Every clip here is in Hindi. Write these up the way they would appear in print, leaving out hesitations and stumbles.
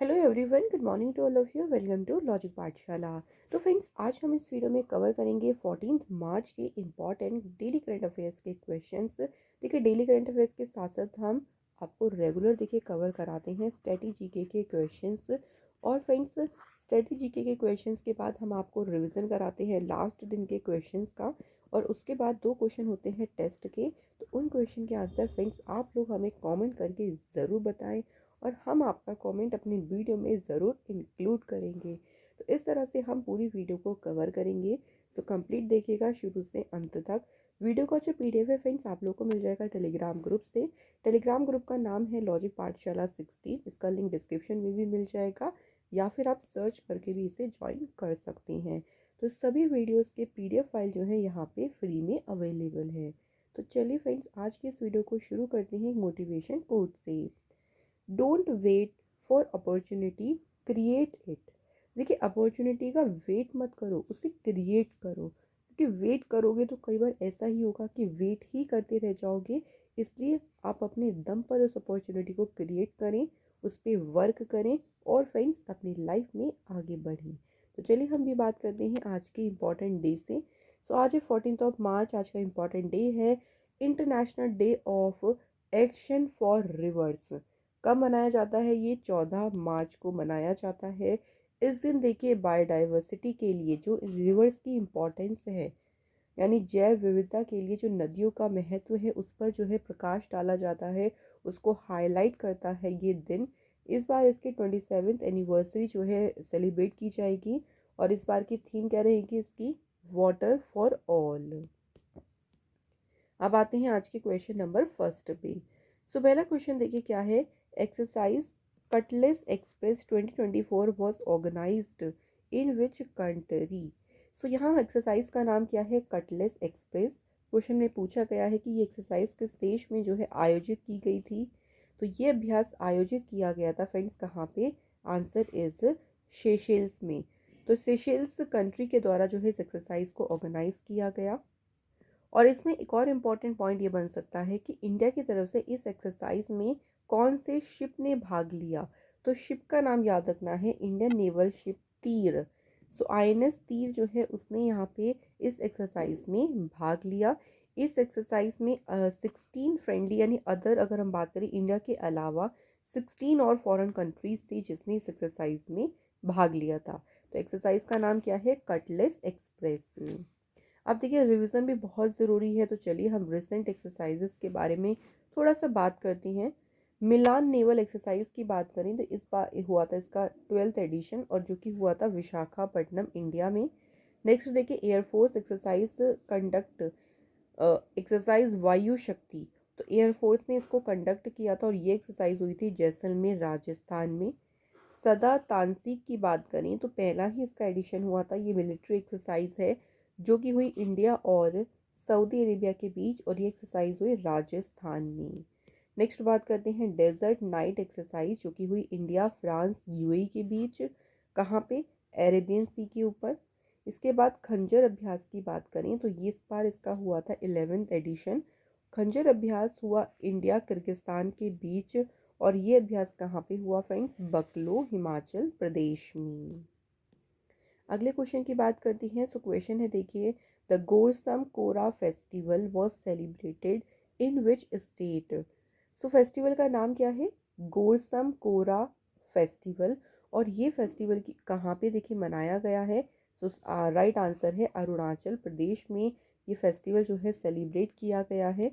Hello everyone, good morning to all of you. Welcome to logic Pathshala. तो फ्रेंड्स, आज हम इस वीडियो में कवर करेंगे 14 मार्च के इम्पॉर्टेंट डेली करंट अफेयर्स के क्वेश्चंस। देखिए, डेली करंट अफेयर्स के साथ साथ हम आपको रेगुलर देखिए कवर कराते हैं स्टडी जीके के क्वेश्चंस। और फ्रेंड्स, स्टडी जीके के क्वेश्चंस के बाद हम आपको रिवीजन कराते हैं लास्ट दिन के क्वेश्चंस का। और उसके बाद 2 क्वेश्चन होते हैं टेस्ट के। तो उन क्वेश्चन के आंसर फ्रेंड्स आप लोग हमें कॉमेंट करके ज़रूर बताएं, और हम आपका कमेंट अपनी वीडियो में ज़रूर इंक्लूड करेंगे। तो इस तरह से हम पूरी वीडियो को कवर करेंगे। सो कंप्लीट देखिएगा शुरू से अंत तक। वीडियो का जो पीडीएफ है फ्रेंड्स आप लोग को मिल जाएगा टेलीग्राम ग्रुप से। टेलीग्राम ग्रुप का नाम है लॉजिक पाठशाला 16। इसका लिंक डिस्क्रिप्शन में भी मिल जाएगा, या फिर आप सर्च करके भी इसे ज्वाइन कर सकते हैं। तो सभी वीडियोज़ के पीडीएफ फाइल जो है यहाँ पे फ्री में अवेलेबल है। तो चलिए फ्रेंड्स, आज की इस वीडियो को शुरू करते हैं मोटिवेशन कोट से। Don't wait for opportunity, create it. देखिए, अपॉर्चुनिटी का वेट मत करो, उसे क्रिएट करो। क्योंकि वेट करोगे तो कई बार ऐसा ही होगा कि वेट ही करते रह जाओगे। इसलिए आप अपने दम पर उस अपॉर्चुनिटी को क्रिएट करें, उस पर वर्क करें, और फ्रेंड्स अपनी लाइफ में आगे बढ़ें। तो चलिए हम भी बात करते हैं आज के इम्पॉर्टेंट डे से। सो आज है 14 मार्च। आज का इम्पॉर्टेंट डे है international day of action for reverse. कब मनाया जाता है? ये 14 मार्च को मनाया जाता है। इस दिन देखिए बायोडाइवर्सिटी के लिए जो रिवर्स की इम्पोर्टेंस है, यानी जैव विविधता के लिए जो नदियों का महत्व है, उस पर जो है प्रकाश डाला जाता है, उसको हाईलाइट करता है ये दिन। इस बार इसकी 27th एनिवर्सरी जो है सेलिब्रेट की जाएगी। और इस बार की थीम क्या रहेगी इसकी? Water for all. अब आते हैं आज के क्वेश्चन नंबर फर्स्ट पे। सो पहला क्वेश्चन देखिए क्या है। Exercise Cutlass Express 2024 was organized in which country? So यहाँ एक्सरसाइज का नाम क्या है? Cutlass express. क्वेश्चन में पूछा गया है कि ये एक्सरसाइज किस देश में जो है आयोजित की गई थी। तो ये अभ्यास आयोजित किया गया था फ्रेंड्स कहाँ पे? आंसर इज सेशेल्स में। तो सेशेल्स कंट्री के द्वारा जो है इस एक्सरसाइज को ऑर्गेनाइज किया गया। और इसमें एक और इम्पॉर्टेंट पॉइंट ये बन सकता है कि इंडिया की तरफ से इस एक्सरसाइज में कौन से शिप ने भाग लिया। तो शिप का नाम याद रखना है, इंडियन नेवल शिप तीर। सो आईएनएस तीर जो है उसने यहाँ पे इस एक्सरसाइज में भाग लिया। इस एक्सरसाइज में 16 फ्रेंडली यानी अदर, अगर हम बात करें इंडिया के अलावा 16 और फॉरेन कंट्रीज थी जिसने इस एक्सरसाइज में भाग लिया था। तो एक्सरसाइज का नाम क्या है? Cutlass express. अब देखिए, रिवीजन भी बहुत ज़रूरी है। तो चलिए हम रिसेंट एक्सरसाइजेस के बारे में थोड़ा सा बात करते हैं। मिलान नेवल एक्सरसाइज की बात करें तो इस बार हुआ था इसका 12th एडिशन, और जो कि हुआ था विशाखापट्टनम इंडिया में। नेक्स्ट देखिए एयरफोर्स एक्सरसाइज कंडक्ट, एक्सरसाइज वायु शक्ति। तो एयरफोर्स ने इसको कंडक्ट किया था, और ये एक्सरसाइज हुई थी जैसलमेर राजस्थान में। सदा तानसीक की बात करें तो पहला ही इसका एडिशन हुआ था। ये मिलिट्री एक्सरसाइज है जो कि हुई इंडिया और सऊदी अरेबिया के बीच, और ये एक्सरसाइज हुई राजस्थान में। नेक्स्ट बात करते हैं डेजर्ट नाइट एक्सरसाइज, जो कि हुई इंडिया फ्रांस यूएई के बीच। कहाँ पे? अरेबियन सी के ऊपर। इसके बाद खंजर अभ्यास की बात करें तो ये इस बार इसका हुआ था 11th एडिशन। खंजर अभ्यास हुआ इंडिया किर्गिस्तान के बीच, और ये अभ्यास कहाँ पे हुआ फ्रेंड्स? बकलो हिमाचल प्रदेश में। अगले क्वेश्चन की बात करती हैं। सो क्वेश्चन है देखिए, the Gorsam Kora festival was celebrated in which state? So festival का नाम क्या है? गोरसम कोरा फेस्टिवल। और ये फेस्टिवल की कहाँ पे देखिए मनाया गया है? सो राइट आंसर है अरुणाचल प्रदेश में ये फेस्टिवल जो है सेलिब्रेट किया गया है।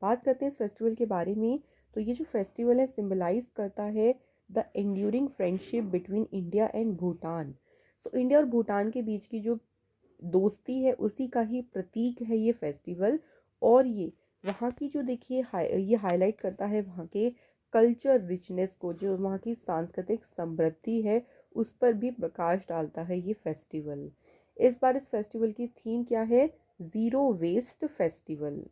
बात करते हैं इस फेस्टिवल के बारे में। तो ये जो फेस्टिवल है सिम्बलाइज करता है the enduring friendship between India and Bhutan. So India और भूटान के बीच की जो दोस्ती है उसी का ही प्रतीक है ये फेस्टिवल। और ये वहाँ की जो देखिए ये हाईलाइट करता है वहाँ के कल्चर रिचनेस को, जो वहाँ की सांस्कृतिक समृद्धि है उस पर भी प्रकाश डालता है ये फेस्टिवल। इस बार इस फेस्टिवल की थीम क्या है? Zero waste festival.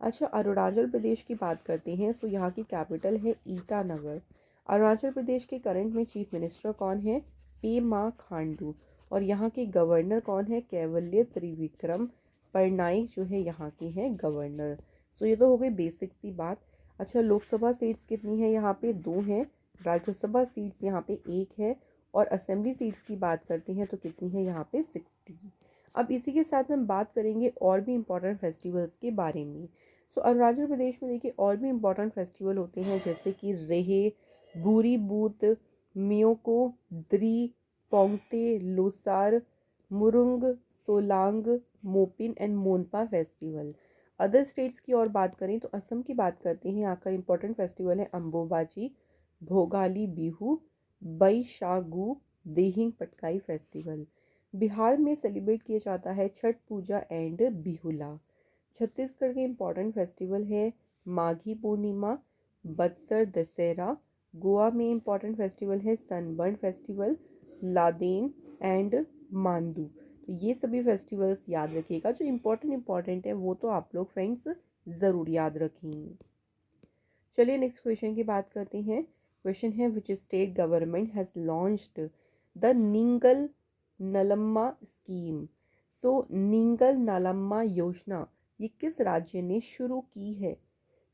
अच्छा, अरुणाचल प्रदेश की बात करते हैं। सो यहाँ की कैपिटल है ईटानगर। अरुणाचल प्रदेश के करंट में चीफ मिनिस्टर कौन है? पेमा खांडू। और यहाँ के गवर्नर कौन है? कैवल्य त्रिविक्रम परनाइक जो है यहाँ के हैं गवर्नर। सो ये तो हो गई बेसिक सी बात। अच्छा, लोकसभा सीट्स कितनी है? यहाँ पे 2 हैं। राज्यसभा सीट्स यहाँ पे 1 है, और असेंबली सीट्स की बात करते हैं तो कितनी है यहाँ पे 60। अब इसी के साथ हम बात करेंगे और भी इम्पोर्टेंट फेस्टिवल्स के बारे में। सो अरुणाचल प्रदेश में देखिए और भी इम्पोर्टेंट फेस्टिवल होते हैं, जैसे कि रेहे, बूरी Boot, Myoko, Dree, Pongte, Losar, Murung, Solung, Mopin and Monpa festival. Other states की और बात करें तो असम की बात करते हैं। यहाँ का इम्पोर्टेंट फेस्टिवल है अम्बोबाची, भोगाली बिहू, बैशागु, देहिंग पटकाई फेस्टिवल। बिहार में सेलिब्रेट किया जाता है छठ पूजा एंड बिहुला। छत्तीसगढ़ के इम्पोर्टेंट फेस्टिवल है माघी पूर्णिमा, बत्सर दशहरा। गोवा में इम्पोर्टेंट फेस्टिवल है सनबर्न फेस्टिवल, लादेन एंड मांदू। तो ये सभी फेस्टिवल्स याद रखिएगा, जो इम्पोर्टेंट है वो तो आप लोग फ्रेंड्स ज़रूर याद रखें। चलिए नेक्स्ट क्वेश्चन की बात करते हैं। क्वेश्चन है which state government has launched the Ningal Nalamma scheme. So Ningal Nalamma योजना ये किस राज्य ने शुरू की है?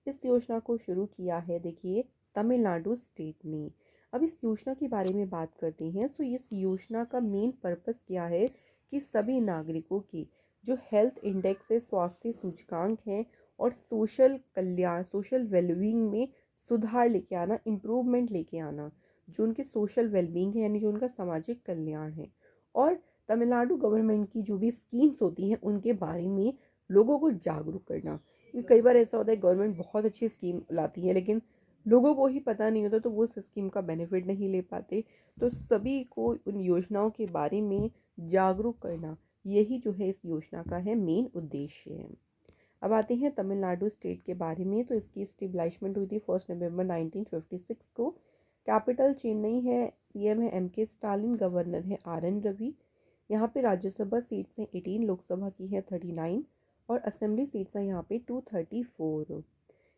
इस योजना को शुरू किया है देखिए तमिलनाडु स्टेट ने। अब इस योजना के बारे में बात करते हैं। सो इस योजना का मेन पर्पस क्या है कि सभी नागरिकों की जो हेल्थ इंडेक्स है, स्वास्थ्य सूचकांक है, और सोशल कल्याण, सोशल वेलबींग में सुधार लेके आना, इम्प्रूवमेंट लेके आना, जो उनके सोशल वेलबींग है यानी जो उनका सामाजिक कल्याण है। और तमिलनाडु गवर्नमेंट की जो भी स्कीम्स होती हैं उनके बारे में लोगों को जागरूक करना। क्योंकि कई बार ऐसा होता है गवर्नमेंट बहुत अच्छी स्कीम लाती है लेकिन लोगों को ही पता नहीं होता, तो वो उस स्कीम का बेनिफिट नहीं ले पाते। तो सभी को उन योजनाओं के बारे में जागरूक करना, यही जो है इस योजना का है मेन उद्देश्य है। अब आते हैं तमिलनाडु स्टेट के बारे में। तो इसकी स्टेबलाइजमेंट हुई थी 1 नवंबर 1956 को। कैपिटल चेन्नई है, सीएम है एम के स्टालिन, गवर्नर है आर एन रवि। यहाँ पे राज्यसभा सीट्स हैं 18, लोकसभा की है 39, और असेंबली सीट्स हैं यहाँ पे 234।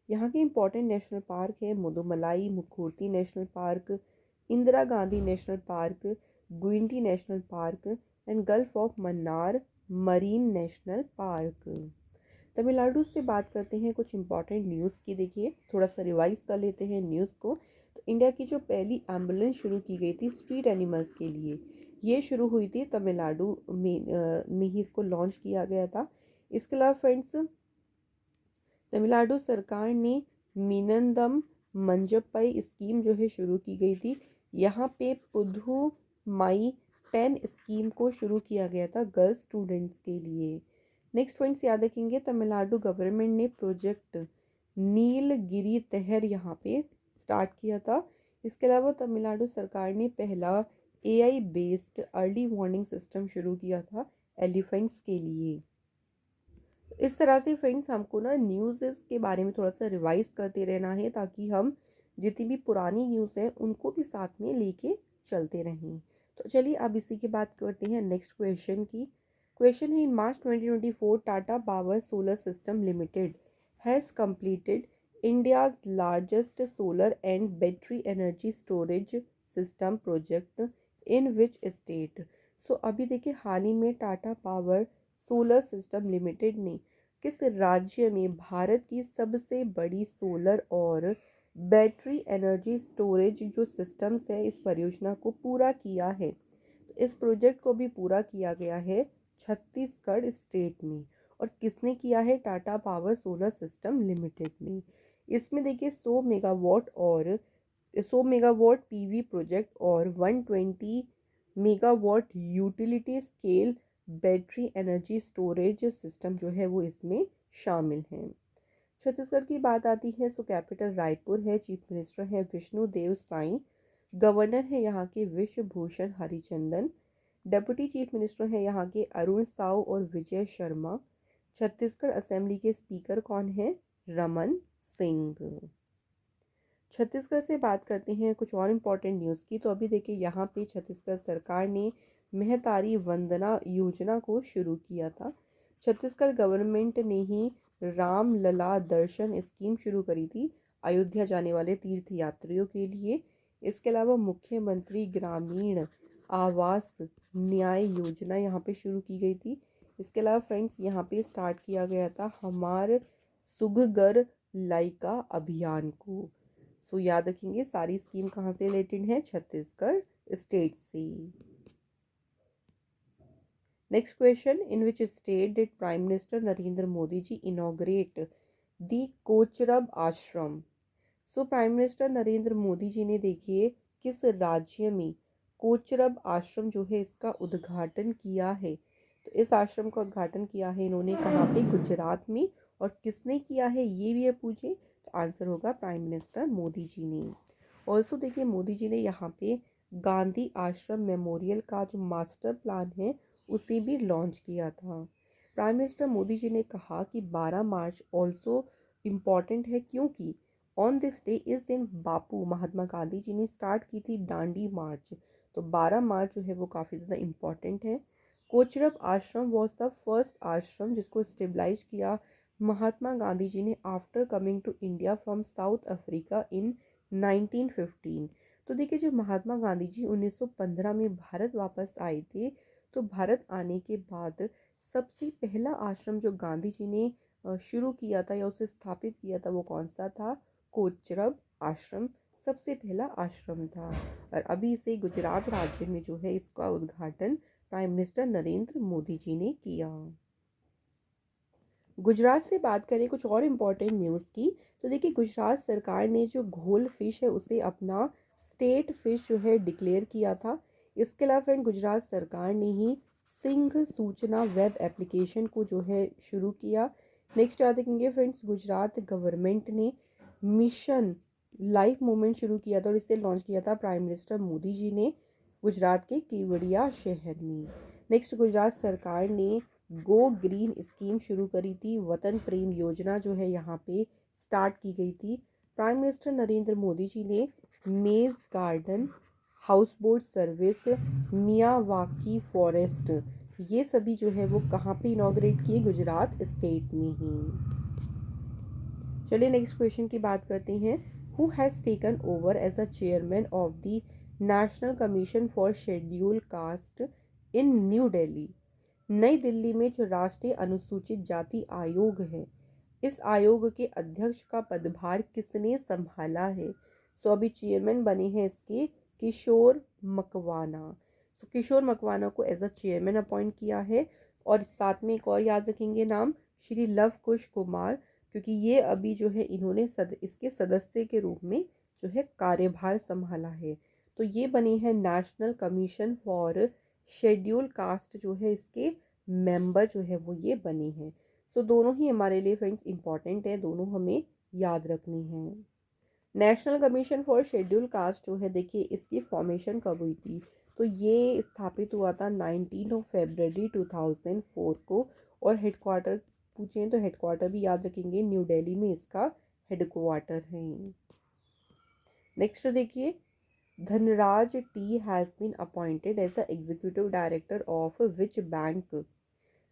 यहाँ के इंपॉर्टेंट नेशनल पार्क है Mudumalai, Mukurthi national park, Indira Gandhi national park, Guindy national park and Gulf of Mannar marine national park. Tamil Nadu से बात करते हैं कुछ इंपॉर्टेंट न्यूज़ की। देखिए थोड़ा सा रिवाइज कर लेते हैं न्यूज़ को। तो इंडिया की जो पहली एम्बुलेंस शुरू की गई थी स्ट्रीट एनिमल्स के लिए, ये शुरू हुई थी तमिलनाडु में ही इसको लॉन्च किया गया था। इसके अलावा फ्रेंड्स तमिलनाडु सरकार ने मीनंदम मंजप्पई स्कीम जो है शुरू की गई थी। यहाँ पे पुधु माई पेन स्कीम को शुरू किया गया था गर्ल्स स्टूडेंट्स के लिए। नेक्स्ट पॉइंट्स याद रखेंगे, तमिलनाडु गवर्नमेंट ने प्रोजेक्ट नीलगिरी तहर यहाँ पे स्टार्ट किया था। इसके अलावा तमिलनाडु सरकार ने पहला AI based early warning system शुरू किया था एलिफेंट्स के लिए। इस तरह से फ्रेंड्स हमको ना न्यूज़ के बारे में थोड़ा सा रिवाइज करते रहना है, ताकि हम जितनी भी पुरानी न्यूज़ है उनको भी साथ में लेके चलते रहें। तो चलिए अब इसी की बात करते हैं नेक्स्ट क्वेश्चन की। क्वेश्चन है in March 2024 Tata Power Solar System Limited has completed India's largest solar and battery energy storage system project in which state. So अभी देखिए हाल ही में Tata Power Solar System Limited ने किस राज्य में भारत की सबसे बड़ी सोलर और बैटरी एनर्जी स्टोरेज जो सिस्टम्स है इस परियोजना को पूरा किया है? तो इस प्रोजेक्ट को भी पूरा किया गया है छत्तीसगढ़ स्टेट में। और किसने किया है? Tata Power Solar System Limited ने। इसमें देखिए 100 मेगावाट पीवी प्रोजेक्ट और 120 megawatt utility scale battery energy storage system जो है वो इसमें शामिल हैं। छत्तीसगढ़ की बात आती है सो कैपिटल रायपुर है, चीफ मिनिस्टर है विष्णुदेव साई, गवर्नर है यहाँ के Vishwabhushan Harichandan, deputy chief minister है यहाँ के अरुण साव और विजय शर्मा। छत्तीसगढ़ असेंबली के स्पीकर कौन है? रमन सिंह। छत्तीसगढ़ से बात करते हैं कुछ और इम्पोर्टेंट न्यूज़ की। तो अभी देखिए यहाँ पे छत्तीसगढ़ सरकार ने महतारी वंदना योजना को शुरू किया था। छत्तीसगढ़ गवर्नमेंट ने ही राम लला दर्शन स्कीम शुरू करी थी अयोध्या जाने वाले तीर्थ यात्रियों के लिए। इसके अलावा मुख्यमंत्री ग्रामीण आवास न्याय योजना यहाँ पे शुरू की गई थी। इसके अलावा फ्रेंड्स यहाँ पे स्टार्ट किया गया था हमार सुघगर लाइका अभियान को। सो याद रखेंगे सारी स्कीम कहाँ से रिलेटेड है, छत्तीसगढ़ स्टेट से। Next question, in which state did prime minister Narendra Modi ji inaugurate the Kochrab Ashram. So prime minister Narendra Modi ji ने देखिए किस राज्य में कोचरब आश्रम जो है इसका उद्घाटन किया है। तो इस आश्रम का उद्घाटन किया है इन्होंने कहाँ पे, गुजरात में। और किसने किया है ये भी है पूछे तो आंसर होगा प्राइम मिनिस्टर मोदी जी ने। ऑल्सो देखिए मोदी जी ने यहाँ पे गांधी आश्रम मेमोरियल का जो मास्टर प्लान है उसे भी लॉन्च किया था। प्राइम मिनिस्टर मोदी जी ने कहा कि 12 मार्च ऑल्सो इम्पॉर्टेंट है क्योंकि ऑन दिस डे इस दिन बापू महात्मा गांधी जी ने स्टार्ट की थी दांडी मार्च। तो 12 मार्च जो है वो काफ़ी ज़्यादा इम्पॉर्टेंट है। कोचरब आश्रम वॉज द फर्स्ट आश्रम जिसको स्टेबलाइज किया महात्मा गांधी जी ने after coming to India from South Africa in 1915। तो देखिए जब महात्मा गांधी जी 1915 में भारत वापस आए थे तो भारत आने के बाद सबसे पहला आश्रम जो गांधी जी ने शुरू किया था या उसे स्थापित किया था वो कौन सा था, कोचरब आश्रम सबसे पहला आश्रम था। और अभी इसे गुजरात राज्य में जो है इसका उद्घाटन प्राइम मिनिस्टर नरेंद्र मोदी जी ने किया। गुजरात से बात करें कुछ और इम्पोर्टेंट न्यूज़ की, तो देखिए गुजरात सरकार ने जो घोल फिश है उसे अपना स्टेट फिश जो है डिक्लेयर किया था। इसके अलावा फ्रेंड गुजरात सरकार ने ही सिंह सूचना वेब एप्लीकेशन को जो है शुरू किया। नेक्स्ट याद रखेंगे फ्रेंड्स, गुजरात गवर्नमेंट ने मिशन लाइफ मूवमेंट शुरू किया था और इसे लॉन्च किया था प्राइम मिनिस्टर मोदी जी ने गुजरात के केवड़िया शहर में। नेक्स्ट गुजरात सरकार ने गो ग्रीन स्कीम शुरू करी थी, वतन प्रेम योजना जो है यहाँ पे स्टार्ट की गई थी। प्राइम मिनिस्टर नरेंद्र मोदी जी ने मेज garden, house boat service, Miyawaki forest ये सभी जो है वो कहाँ पे इनॉग्रेट किए, गुजरात स्टेट में ही। चलिए नेक्स्ट क्वेश्चन की बात करते हैं। Who has taken over as a chairman of the national commission for schedule caste in new Delhi. नई दिल्ली में जो राष्ट्रीय अनुसूचित जाति आयोग है इस आयोग के अध्यक्ष का पदभार किसने संभाला है। सो अभी चेयरमैन बने हैं इसके किशोर मकवाना। सो किशोर मकवाना को एज अ चेयरमैन अपॉइंट किया है। और साथ में एक और याद रखेंगे नाम, श्री लव कुश कुमार, क्योंकि ये अभी जो है इन्होंने इसके सदस्य के रूप में जो है कार्यभार संभाला है। तो ये बने हैं national commission for schedule cast जो है इसके मेंबर जो है वो ये बने हैं। सो दोनों ही हमारे लिए फ्रेंड्स इंपॉर्टेंट है, दोनों हमें याद रखनी है। National commission for schedule cast जो है देखिए इसकी फॉर्मेशन कब हुई थी, तो ये स्थापित हुआ था 19 फरवरी 2004 को। और हेडक्वार्टर पूछें तो हेडक्वार्टर भी याद रखेंगे, न्यू दिल्ली में इसका हेडक्वार्टर है। नेक्स्ट देखिए, Dhanraj T has been appointed as the executive director of which bank.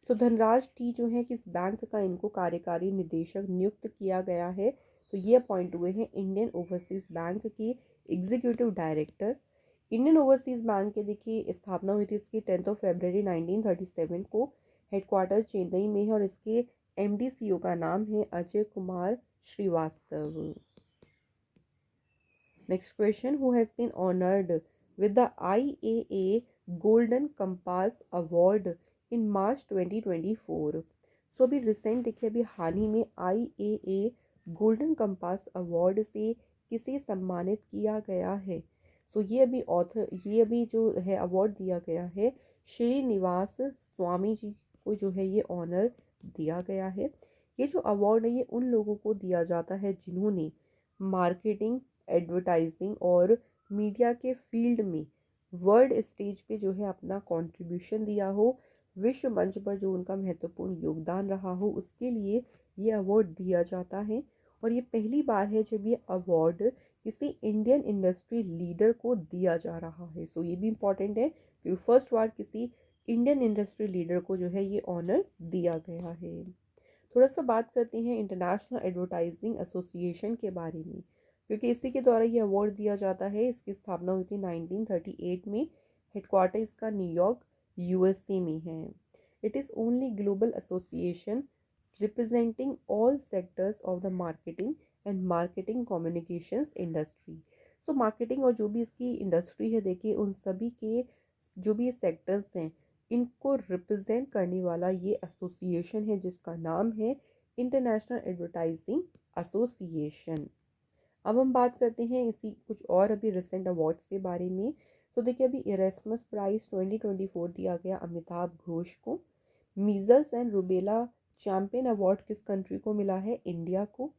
So Dhanraj T जो है किस बैंक का इनको कार्यकारी निदेशक नियुक्त किया गया है, तो ये अपॉइंट हुए हैं इंडियन ओवरसीज़ बैंक के executive director. Indian overseas bank के देखिए स्थापना हुई थी इसकी 10 फरवरी 1937 को। हेडक्वार्टर चेन्नई में है और इसके एमडी सीईओ का नाम है Ajay Kumar Srivastava. Next question, who has been honoured with the IAA golden compass award in March 2024। So अभी रिसेंट देखिए अभी हाल ही में IAA गोल्डन कंपास अवार्ड से किसे सम्मानित किया गया है। सो ये अभी जो है अवार्ड दिया गया है श्रीनिवास स्वामी जी को जो है ये ऑनर दिया गया है। ये जो अवार्ड है ये उन लोगों को दिया जाता है जिन्होंने मार्केटिंग, एडवर्टाइजिंग और मीडिया के फील्ड में वर्ल्ड स्टेज पे जो है अपना कंट्रीब्यूशन दिया हो, विश्व मंच पर जो उनका महत्वपूर्ण योगदान रहा हो उसके लिए ये अवार्ड दिया जाता है। और ये पहली बार है जब ये अवार्ड किसी इंडियन इंडस्ट्री लीडर को दिया जा रहा है। सो ये भी इम्पॉर्टेंट है क्योंकि फर्स्ट बार किसी इंडियन इंडस्ट्री लीडर को जो है ये ऑनर दिया गया है। थोड़ा सा बात करते हैं इंटरनेशनल एडवर्टाइजिंग एसोसिएशन के बारे में, क्योंकि इसी के द्वारा ये अवार्ड दिया जाता है। इसकी स्थापना हुई थी 1938 में। हेडक्वार्टर इसका न्यूयॉर्क USA में है। It is only global association representing all sectors of the marketing and marketing communications industry. So marketing और जो भी इसकी इंडस्ट्री है, देखिए उन सभी के जो भी सेक्टर्स हैं इनको रिप्रेजेंट करने वाला ये एसोसिएशन है जिसका नाम है इंटरनेशनल एडवर्टाइजिंग एसोसिएशन। अब हम बात करते हैं इसी कुछ और अभी रिसेंट अवार्ड्स के बारे में। तो देखिए अभी इरेस्मस प्राइज 2024 दिया गया अमिताभ घोष को। Measles and rubella champion award किस कंट्री को मिला है? इंडिया को।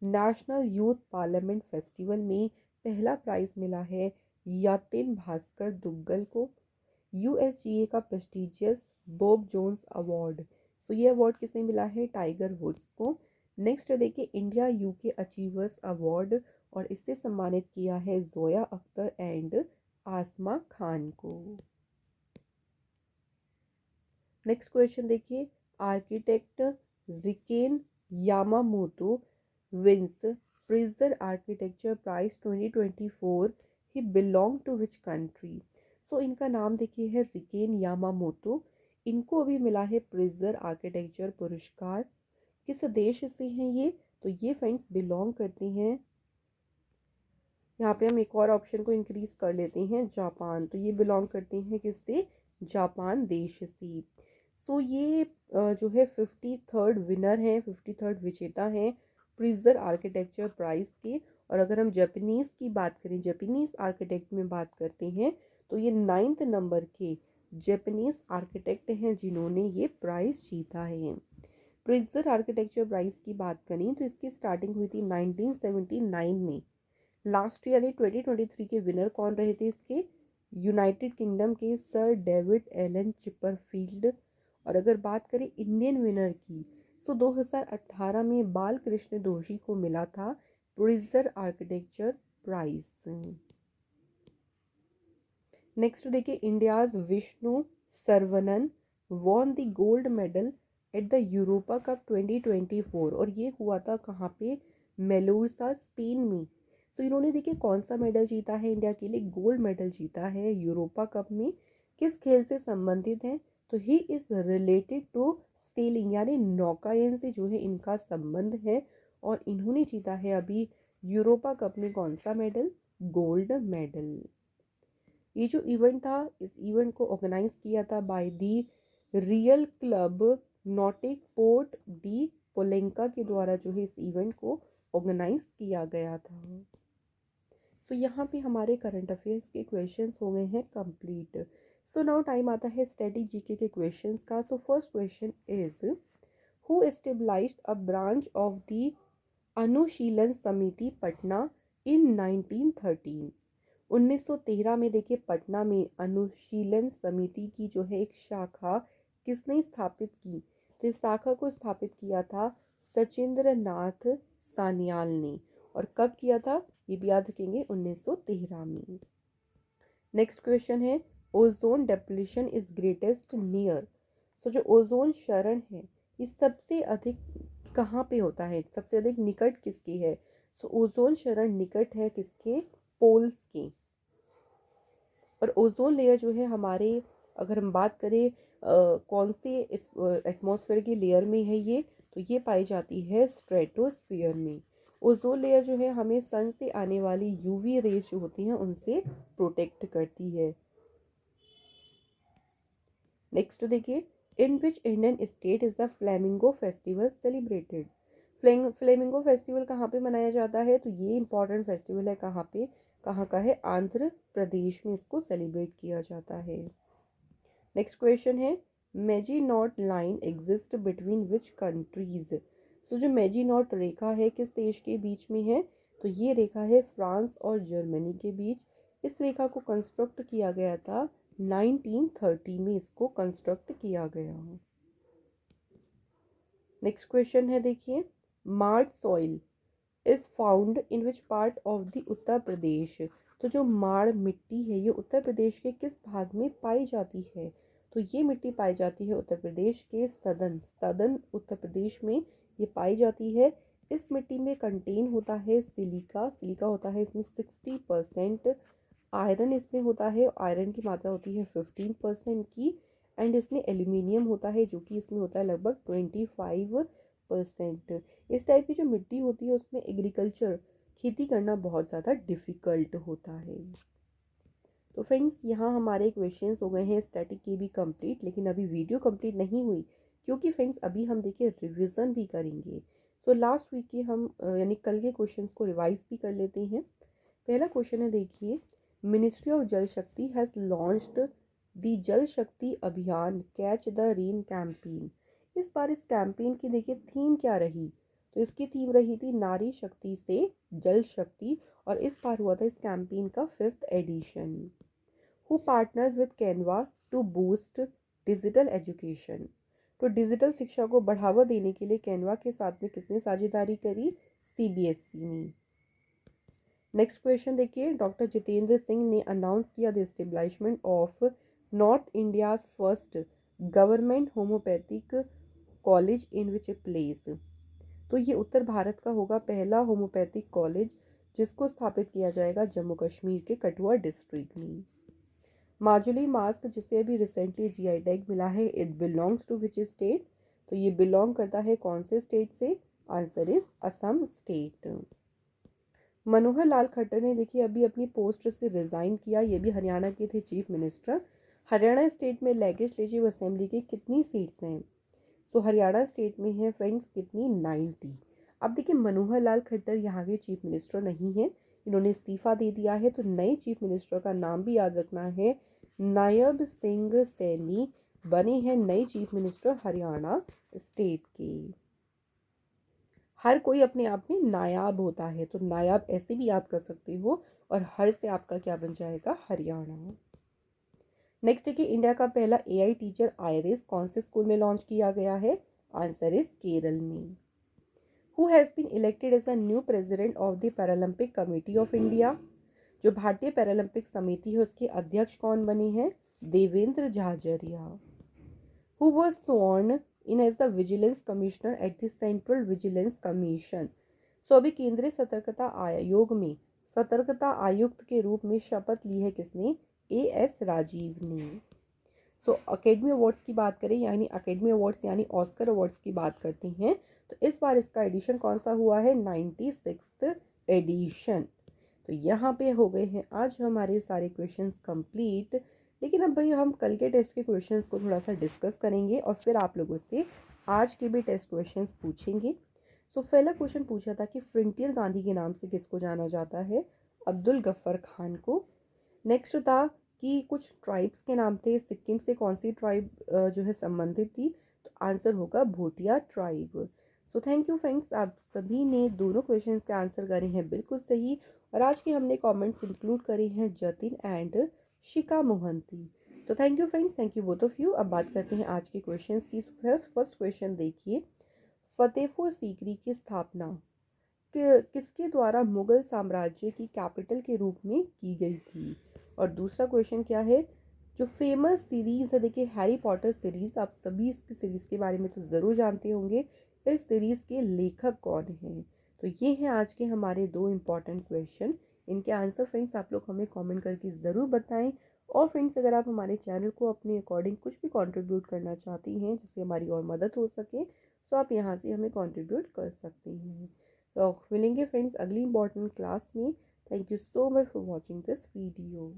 नेशनल यूथ पार्लियामेंट फेस्टिवल में पहला प्राइज मिला है यातिन भास्कर दुग्गल को। यूएसजीए का prestigious Bob Jones award, so ये अवार्ड किसे मिला है? टाइगर वुड्स को। नेक्स्ट देखिए इंडिया यूके अचीवर्स अवार्ड, और इससे सम्मानित किया है जोया अख्तर एंड आसमा खान को। नेक्स्ट क्वेश्चन देखिए, architect Riken Yamamoto wins Pritzker architecture prize 2024, he belong to which country? So इनका नाम देखिए है रिकेन यामामोतो। इनको अभी मिला है प्रिजर आर्किटेक्चर पुरस्कार। किस देश से हैं ये? तो ये फ्रेंड्स बिलोंग करते हैं, यहाँ पे हम एक और ऑप्शन को इंक्रीज कर लेते हैं, जापान। तो ये बिलोंग करते हैं किससे? जापान देश से। सो ये जो है 53rd विनर हैं, 53rd विजेता हैं प्रिजर आर्किटेक्चर प्राइज के। और अगर हम जापानीज़ की बात करें, जापानीज़ आर्किटेक्ट में बात करते हैं, तो ये 9th नंबर के जापानीज़ आर्किटेक्ट हैं जिन्होंने ये प्राइज़ जीता है। प्रिजर आर्किटेक्चर प्राइज की बात करें तो इसकी स्टार्टिंग हुई थी 1979 में। लास्ट ईयर यानी 2023 के विनर कौन रहे थे इसके? यूनाइटेड किंगडम के सर डेविड एलन चिपरफील्ड। और अगर बात करें इंडियन विनर की, सो 2018 में बाल कृष्ण दोषी को मिला था प्रिजर आर्किटेक्चर प्राइज। नेक्स्ट देखिए, India's Vishnu Saravanan won the gold medal at the Europa cup 2024, और ये हुआ था कहाँ पे? मेलोसा स्पेन में। तो इन्होंने देखिए कौन सा मेडल जीता है? इंडिया के लिए गोल्ड मेडल जीता है यूरोपा कप में। किस खेल से संबंधित है? तो he is related to sailing, यानी नौकायन से जो है इनका संबंध है, और इन्होंने जीता है अभी यूरोपा कप में कौन सा मेडल? Gold medal. ये जो इवेंट था, इस इवेंट को ऑर्गेनाइज किया था by the Real Club Nautic Port de Pollensa के द्वारा जो है इस इवेंट को ऑर्गेनाइज किया गया था। सो यहाँ पे हमारे करंट अफेयर्स के क्वेश्चंस हो गए हैं कंप्लीट। सो नाउ टाइम आता है स्टडी जीके के क्वेश्चंस का। So first question is, who established a branch of the Anushilan Samiti Patna इन 1913? 1913 में देखिए पटना में अनुशीलन समिति की जो है एक शाखा किसने स्थापित की? तो इस शाखा को स्थापित किया था सचिंद्र नाथ सान्याल ने। और कब किया था? ये भी याद रखेंगे, 1913 में। नेक्स्ट क्वेश्चन है, ozone depletion is greatest near? So जो ओजोन क्षरण है ये सबसे अधिक कहाँ पे होता है? सबसे अधिक निकट किसके है? सो ओजोन क्षरण निकट है किसके? पोल्स के। और ओजोन लेयर जो है हमारे, अगर हम बात करें कौन से इस एटमॉस्फेयर की लेयर में है ये, तो ये पाई जाती है स्ट्रेटोस्फीयर में। ओजोन लेयर जो है हमें सन से आने वाली यूवी रेज जो होती हैं उनसे प्रोटेक्ट करती है। नेक्स्ट देखिए, in which Indian state is the flamingo festival celebrated? Flamingo festival कहाँ पे मनाया जाता है? तो ये इंपॉर्टेंट फेस्टिवल है कहाँ पे? कहाँ का है? आंध्र प्रदेश में इसको सेलिब्रेट किया जाता है। नेक्स्ट क्वेश्चन है, Maginot line exist between which countries? So जो मेजी नॉट रेखा है किस देश के बीच में है? तो ये रेखा है फ्रांस और जर्मनी के बीच। इस रेखा को कंस्ट्रक्ट किया गया था 1930 में, इसको कंस्ट्रक्ट किया गया। नेक्स्ट क्वेश्चन है देखिए, Mar soil is found in which part of the Uttar Pradesh? तो जो माड़ मिट्टी है ये उत्तर प्रदेश के किस भाग में पाई जाती है? तो ये मिट्टी पाई जाती है उत्तर प्रदेश के सदर्न उत्तर प्रदेश में ये पाई जाती है। इस मिट्टी में कंटेन होता है सिलिका। सिलिका होता है इसमें 60%। आयरन इसमें होता है, आयरन की मात्रा होती है 15% की। एंड इसमें एल्यूमिनियम होता है जो कि इसमें होता है लगभग 25 5%। इस टाइप की जो मिट्टी होती है उसमें एग्रीकल्चर खेती करना बहुत ज़्यादा डिफ़िकल्ट होता है। तो फ्रेंड्स यहाँ हमारे क्वेश्चंस हो गए हैं स्टैटिक के भी कंप्लीट, लेकिन अभी वीडियो कंप्लीट नहीं हुई क्योंकि फ्रेंड्स अभी हम देखिए रिवीजन भी करेंगे। सो लास्ट वीक के हम यानी कल के क्वेश्चंस को रिवाइज भी कर लेते हैं। पहला क्वेश्चन है देखिए, मिनिस्ट्री ऑफ जल शक्ति हैज़ लॉन्च्ड दी जल शक्ति अभियान कैच द रेन कैंपेन। इस बार इस कैंपेन की देखिए थीम क्या रही, तो इसकी थीम रही थी नारी शक्ति से जल शक्ति, और इस बार हुआ था इस कैंपेन का 5th edition. Who partner with Canva to boost digital education. तो डिजिटल शिक्षा को बढ़ावा देने के लिए कैनवा के साथ में किसने साझेदारी करी, सीबीएसई ने। नेक्स्ट क्वेश्चन देखिए, डॉक्टर जितेंद्र सिंह ने अनाउंस किया the establishment of north India's first government homeopathic college in which place. तो ये उत्तर भारत का होगा पहला होम्योपैथिक कॉलेज जिसको स्थापित किया जाएगा जम्मू कश्मीर के कठुआ डिस्ट्रिक्ट में। माजुली मास्क जिसे अभी रिसेंटली जीआई टैग मिला है, it belongs to which state. तो ये बिलोंग करता है कौन से स्टेट से, answer is Assam state. Manohar Lal Khattar ने देखिए अभी अपनी पोस्ट से रिजाइन किया, ये भी हरियाणा के थे चीफ मिनिस्टर। हरियाणा स्टेट में लेजिस्लेटिव असेंबली की कितनी सीट्स हैं, सो हरियाणा स्टेट में है फ्रेंड्स कितनी, 90। अब देखिए मनोहर लाल खट्टर यहाँ के चीफ मिनिस्टर नहीं है, इन्होंने इस्तीफा दे दिया है, तो नए चीफ मिनिस्टर का नाम भी याद रखना है, नायब सिंह सैनी बने हैं नए चीफ मिनिस्टर हरियाणा स्टेट के। हर कोई अपने आप में नायाब होता है, तो नायाब ऐसे भी याद कर सकते हो, और हर से आपका क्या बन जाएगा, हरियाणा। नेक्स्ट देखिए, इंडिया का पहला एआई टीचर आयरिस कौन से स्कूल में लॉन्च किया गया है, आंसर इज केरल में। Who has been elected as a new president of the paralympic committee of India. जो भारतीय पैरालंपिक समिति है उसके अध्यक्ष कौन बने हैं, Devendra Jhajharia. Who was sworn in as the vigilance commissioner at the central vigilance commission. So अभी केंद्रीय सतर्कता आयोग में सतर्कता आयुक्त के रूप में शपथ ली है किसने, एएस राजीव ने। सो अकेडमी अवार्ड्स की बात करें, यानी अकेडमी अवार्ड्स यानी ऑस्कर अवार्ड्स की बात करते हैं, तो इस बार इसका एडिशन कौन सा हुआ है, 96th एडिशन। तो यहाँ पे हो गए हैं आज हमारे सारे क्वेश्चंस कंप्लीट। लेकिन अब भाई हम कल के टेस्ट के क्वेश्चंस को थोड़ा सा डिस्कस करेंगे और फिर आप लोगों से आज के भी टेस्ट क्वेश्चंस पूछेंगे। सो पहला क्वेश्चन पूछा था कि फ्रंटियर गांधी के नाम से किसको जाना जाता है, अब्दुल गफ्फर खान को। नेक्स्ट था कि कुछ ट्राइब्स के नाम थे, सिक्किम से कौन सी ट्राइब जो है संबंधित थी, तो आंसर होगा Bhotia tribe. So thank you friends, आप सभी ने दोनों क्वेश्चंस के आंसर करे हैं बिल्कुल सही, और आज के हमने कमेंट्स इंक्लूड करे हैं जतिन एंड शिका मोहंती। सो thank you friends, thank you both of you. अब बात करते हैं आज के क्वेश्चंस की। फर्स्ट क्वेश्चन देखिए, फतेहपुर सीकरी की स्थापना किसके द्वारा मुगल साम्राज्य की कैपिटल के रूप में की गई थी। और दूसरा क्वेश्चन क्या है, जो फेमस सीरीज़ है देखिए हैरी पॉटर सीरीज़, आप सभी इसकी सीरीज़ के बारे में तो ज़रूर जानते होंगे, इस सीरीज़ के लेखक कौन हैं। तो ये हैं आज के हमारे दो इम्पॉर्टेंट क्वेश्चन। इनके आंसर फ्रेंड्स आप लोग हमें कमेंट करके ज़रूर बताएं। और फ्रेंड्स अगर आप हमारे चैनल को अपने अकॉर्डिंग कुछ भी कंट्रीब्यूट करना चाहती हैं जिससे हमारी और मदद हो सके, तो आप यहाँ से हमें कंट्रीब्यूट कर सकती हैं। तो मिलेंगे फ्रेंड्स अगली इंपॉर्टेंट क्लास में। Thank you so much for watching this video.